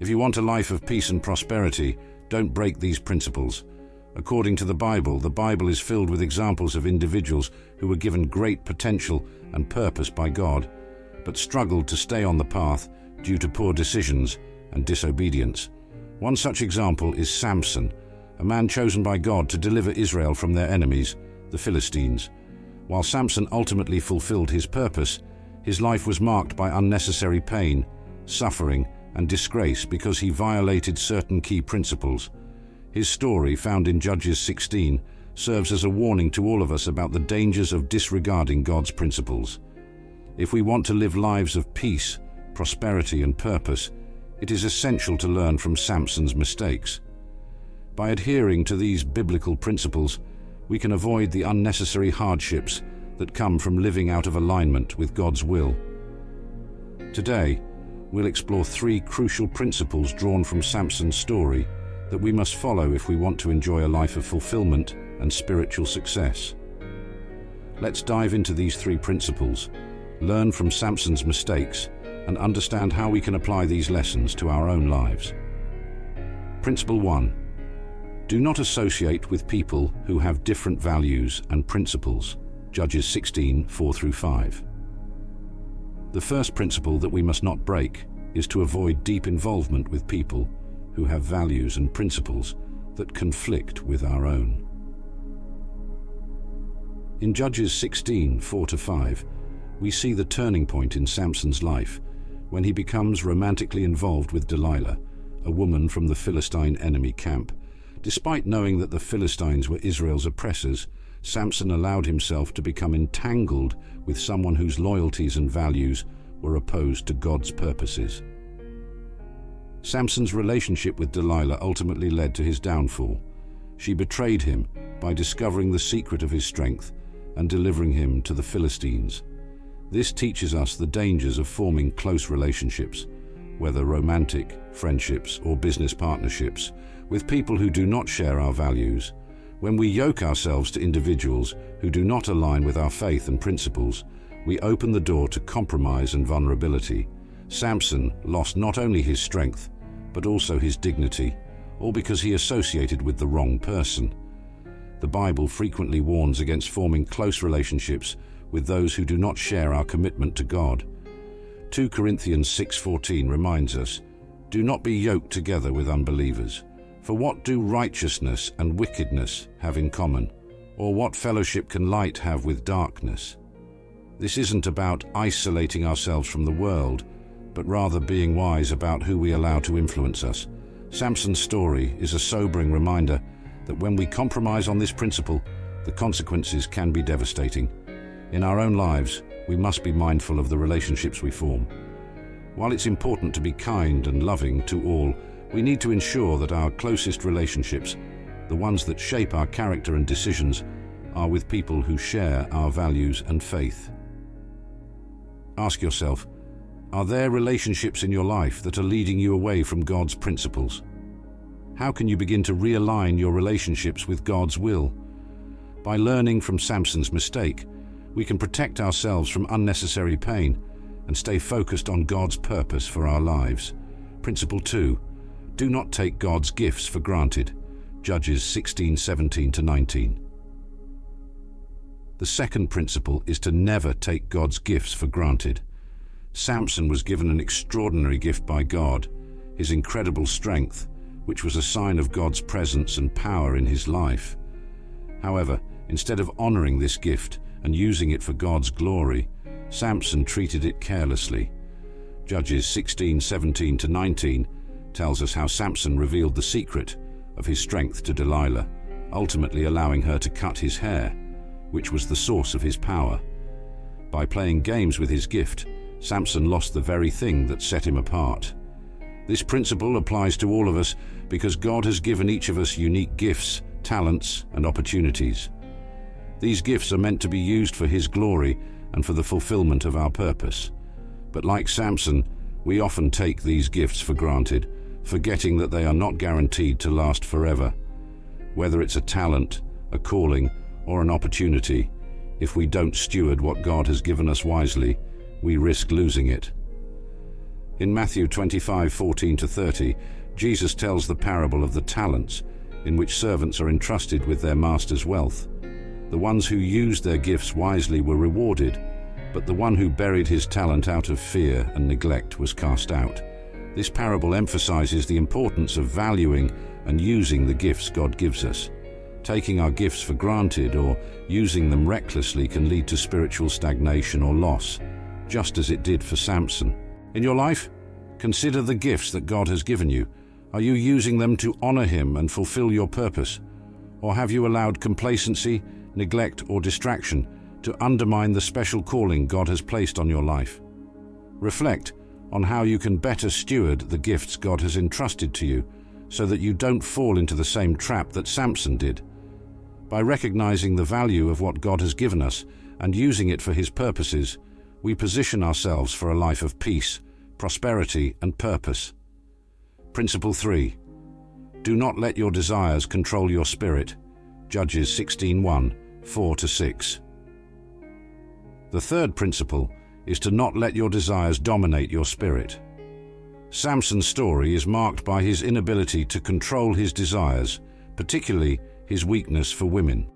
If you want a life of peace and prosperity, don't break these principles. According to the Bible is filled with examples of individuals who were given great potential and purpose by God, but struggled to stay on the path due to poor decisions and disobedience. One such example is Samson, a man chosen by God to deliver Israel from their enemies, the Philistines. While Samson ultimately fulfilled his purpose, his life was marked by unnecessary pain, suffering, and disgrace because he violated certain key principles. His story, found in Judges 16, serves as a warning to all of us about the dangers of disregarding God's principles. If we want to live lives of peace, prosperity, and purpose, it is essential to learn from Samson's mistakes. By adhering to these biblical principles, we can avoid the unnecessary hardships that come from living out of alignment with God's will. Today, we'll explore 3 crucial principles drawn from Samson's story that we must follow if we want to enjoy a life of fulfillment and spiritual success. Let's dive into these 3 principles, learn from Samson's mistakes, and understand how we can apply these lessons to our own lives. Principle 1. Do not associate with people who have different values and principles. Judges 16, 4-5. The first principle that we must not break is to avoid deep involvement with people who have values and principles that conflict with our own. In Judges 16, 4-5, we see the turning point in Samson's life when he becomes romantically involved with Delilah, a woman from the Philistine enemy camp. Despite knowing that the Philistines were Israel's oppressors, Samson allowed himself to become entangled with someone whose loyalties and values were opposed to God's purposes. Samson's relationship with Delilah ultimately led to his downfall. She betrayed him by discovering the secret of his strength and delivering him to the Philistines. This teaches us the dangers of forming close relationships, whether romantic, friendships, or business partnerships, with people who do not share our values. When we yoke ourselves to individuals who do not align with our faith and principles, we open the door to compromise and vulnerability. Samson lost not only his strength, but also his dignity, all because he associated with the wrong person. The Bible frequently warns against forming close relationships with those who do not share our commitment to God. 2 Corinthians 6:14 reminds us, "Do not be yoked together with unbelievers. For what do righteousness and wickedness have in common? Or what fellowship can light have with darkness?" This isn't about isolating ourselves from the world, but rather being wise about who we allow to influence us. Samson's story is a sobering reminder that when we compromise on this principle, the consequences can be devastating. In our own lives, we must be mindful of the relationships we form. While it's important to be kind and loving to all, we need to ensure that our closest relationships, the ones that shape our character and decisions, are with people who share our values and faith. Ask yourself, are there relationships in your life that are leading you away from God's principles? How can you begin to realign your relationships with God's will? By learning from Samson's mistake, we can protect ourselves from unnecessary pain and stay focused on God's purpose for our lives. Principle 2. Do not take God's gifts for granted. Judges 16:17-19. The second principle is to never take God's gifts for granted. Samson was given an extraordinary gift by God, his incredible strength, which was a sign of God's presence and power in his life. However, instead of honoring this gift and using it for God's glory, Samson treated it carelessly. Judges 16:17-19 tells us how Samson revealed the secret of his strength to Delilah, ultimately allowing her to cut his hair, which was the source of his power. By playing games with his gift, Samson lost the very thing that set him apart. This principle applies to all of us because God has given each of us unique gifts, talents, and opportunities. These gifts are meant to be used for His glory and for the fulfillment of our purpose. But like Samson, we often take these gifts for granted, forgetting that they are not guaranteed to last forever. Whether it's a talent, a calling, or an opportunity, if we don't steward what God has given us wisely, we risk losing it. In Matthew 25:14-30, Jesus tells the parable of the talents, in which servants are entrusted with their master's wealth. The ones who used their gifts wisely were rewarded, but the one who buried his talent out of fear and neglect was cast out. This parable emphasizes the importance of valuing and using the gifts God gives us. Taking our gifts for granted or using them recklessly can lead to spiritual stagnation or loss, just as it did for Samson. In your life, consider the gifts that God has given you. Are you using them to honor Him and fulfill your purpose? Or have you allowed complacency, neglect, or distraction to undermine the special calling God has placed on your life? Reflect on how you can better steward the gifts God has entrusted to you so that you don't fall into the same trap that Samson did. By recognizing the value of what God has given us and using it for His purposes, we position ourselves for a life of peace, prosperity, and purpose. Principle 3. Do not let your desires control your spirit. Judges 16:1, 4-6. The third principle is to not let your desires dominate your spirit. Samson's story is marked by his inability to control his desires, particularly his weakness for women.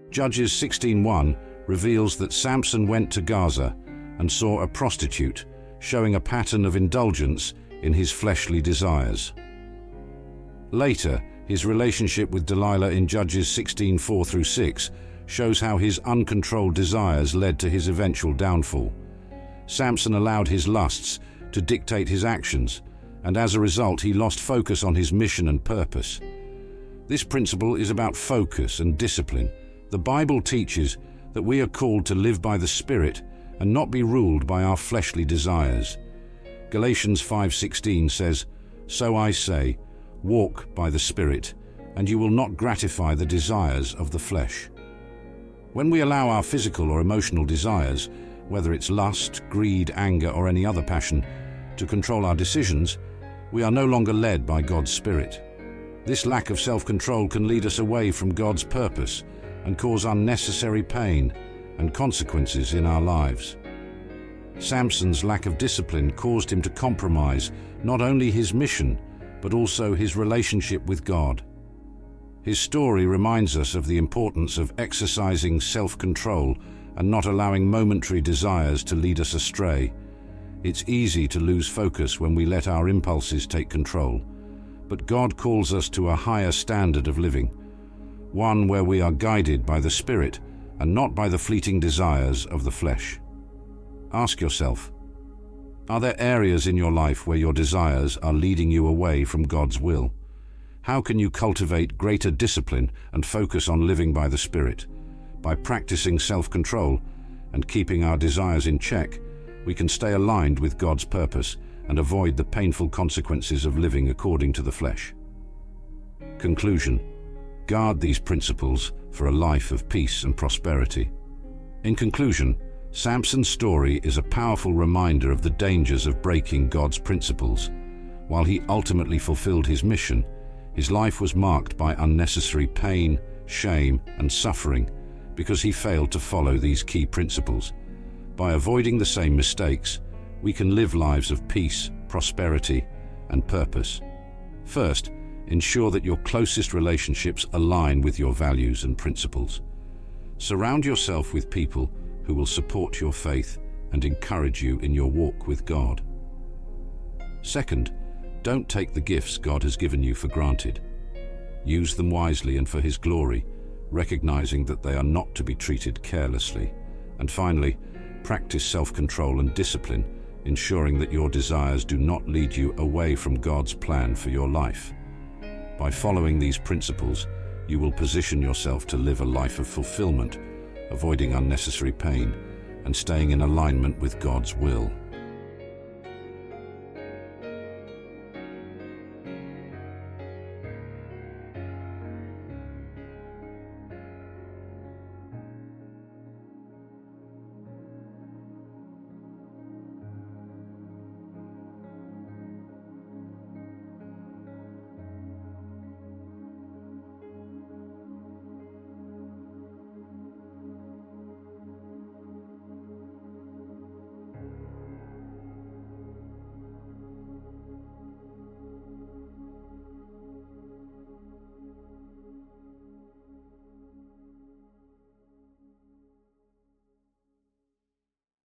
Judges 16:1 reveals that Samson went to Gaza and saw a prostitute, showing a pattern of indulgence in his fleshly desires. Later, his relationship with Delilah in Judges 16:4-6 shows how his uncontrolled desires led to his eventual downfall. Samson allowed his lusts to dictate his actions, and as a result he lost focus on his mission and purpose. This principle is about focus and discipline. The Bible teaches that we are called to live by the Spirit and not be ruled by our fleshly desires. Galatians 5:16 says, "So I say, walk by the Spirit, and you will not gratify the desires of the flesh." When we allow our physical or emotional desires, whether it's lust, greed, anger, or any other passion, to control our decisions, we are no longer led by God's Spirit. This lack of self-control can lead us away from God's purpose and cause unnecessary pain and consequences in our lives. Samson's lack of discipline caused him to compromise not only his mission, but also his relationship with God. His story reminds us of the importance of exercising self-control and not allowing momentary desires to lead us astray. It's easy to lose focus when we let our impulses take control, but God calls us to a higher standard of living, one where we are guided by the Spirit and not by the fleeting desires of the flesh. Ask yourself, are there areas in your life where your desires are leading you away from God's will? How can you cultivate greater discipline and focus on living by the Spirit? By practicing self-control and keeping our desires in check, we can stay aligned with God's purpose and avoid the painful consequences of living according to the flesh. Conclusion: guard these principles for a life of peace and prosperity. In conclusion, Samson's story is a powerful reminder of the dangers of breaking God's principles. While he ultimately fulfilled his mission, his life was marked by unnecessary pain, shame, and suffering because he failed to follow these key principles. By avoiding the same mistakes, we can live lives of peace, prosperity, and purpose. First, ensure that your closest relationships align with your values and principles. Surround yourself with people who will support your faith and encourage you in your walk with God. Second, don't take the gifts God has given you for granted. Use them wisely and for His glory, recognizing that they are not to be treated carelessly. And finally, practice self-control and discipline, ensuring that your desires do not lead you away from God's plan for your life. By following these principles, you will position yourself to live a life of fulfillment, avoiding unnecessary pain and staying in alignment with God's will.